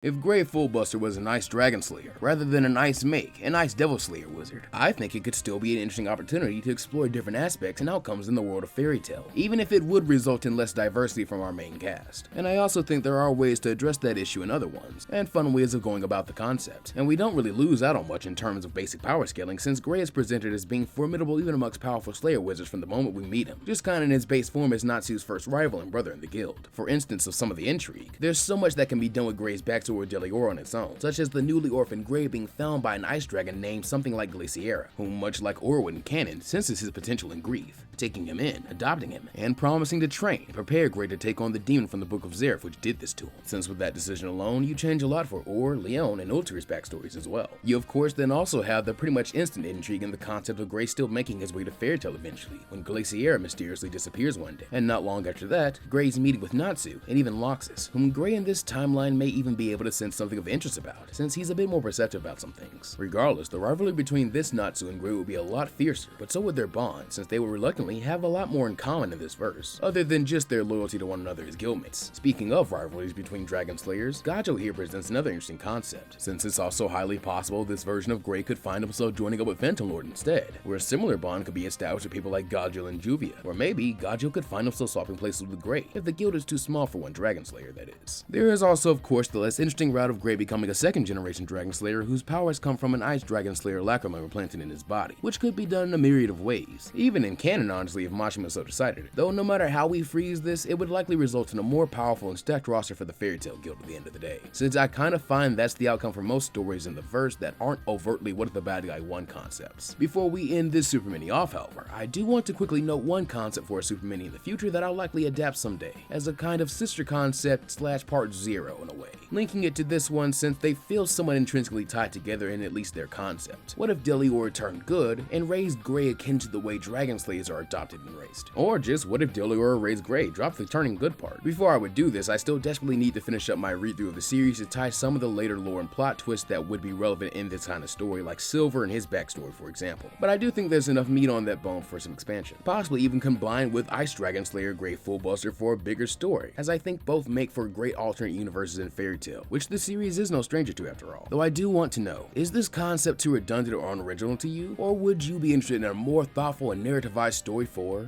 If Gray Fullbuster was an Ice Dragon Slayer, rather than an Icemake, an Ice Devil Slayer wizard, I think it could still be an interesting opportunity to explore different aspects and outcomes in the world of fairy tale, even if it would result in less diversity from our main cast. And I also think there are ways to address that issue in other ones, and fun ways of going about the concept. And we don't really lose out on much in terms of basic power scaling, since Gray is presented as being formidable even amongst powerful Slayer wizards from the moment we meet him, just kinda in his base form as Natsu's first rival and brother in the guild. For instance of some of the intrigue, there's so much that can be done with Gray's backstory with Deliora on its own, such as the newly orphaned Gray being found by an ice dragon named something like Glaceria, whom much like Orwin in canon senses his potential in grief, taking him in, adopting him, and promising to train and prepare Gray to take on the demon from the Book of Zeref which did this to him. Since with that decision alone, you change a lot for Leon, and Ultir's backstories as well. You of course then also have the pretty much instant intrigue in the concept of Gray still making his way to fairy tale eventually, when Glaceria mysteriously disappears one day, and not long after that, Gray's meeting with Natsu, and even Laxus, whom Gray in this timeline may even be able to sense something of interest about, since he's a bit more perceptive about some things. Regardless, the rivalry between this Natsu and Gray would be a lot fiercer, but so would their bond, since they will reluctantly have a lot more in common in this verse, other than just their loyalty to one another as guildmates. Speaking of rivalries between dragon slayers, Gajeel here presents another interesting concept, since it's also highly possible this version of Gray could find himself joining up with Phantom Lord instead, where a similar bond could be established with people like Gajeel and Juvia, or maybe Gajeel could find himself swapping places with Gray, if the guild is too small for one dragon slayer, that is. There is also of course the less interesting route of Gray becoming a second generation dragon slayer whose powers come from an Ice Dragon Slayer Lacrima implanted in his body, which could be done in a myriad of ways, even in canon honestly if Mashima so decided it, though no matter how we freeze this, it would likely result in a more powerful and stacked roster for the fairy tale guild at the end of the day, since I kinda find that's the outcome for most stories in the verse that aren't overtly what if the bad guy won concepts. Before we end this supermini off however, I do want to quickly note one concept for a supermini in the future that I'll likely adapt someday, as a kind of sister concept / part 0 in a way, linking it to this one since they feel somewhat intrinsically tied together in at least their concept. What if Deliora turned good and raised Gray akin to the way dragon slayers are adopted and raised? Or just what if Deliora Raised Gray, drop the turning good part? Before I would do this, I still desperately need to finish up my read-through of the series to tie some of the later lore and plot twists that would be relevant in this kind of story, like Silver and his backstory for example. But I do think there's enough meat on that bone for some expansion, possibly even combined with Ice Dragon Slayer Gray Fullbuster for a bigger story, as I think both make for great alternate universes in fairy tale, which the series is no stranger to after all. Though I do want to know, is this concept too redundant or unoriginal to you, or would you be interested in a more thoughtful and narrativized story for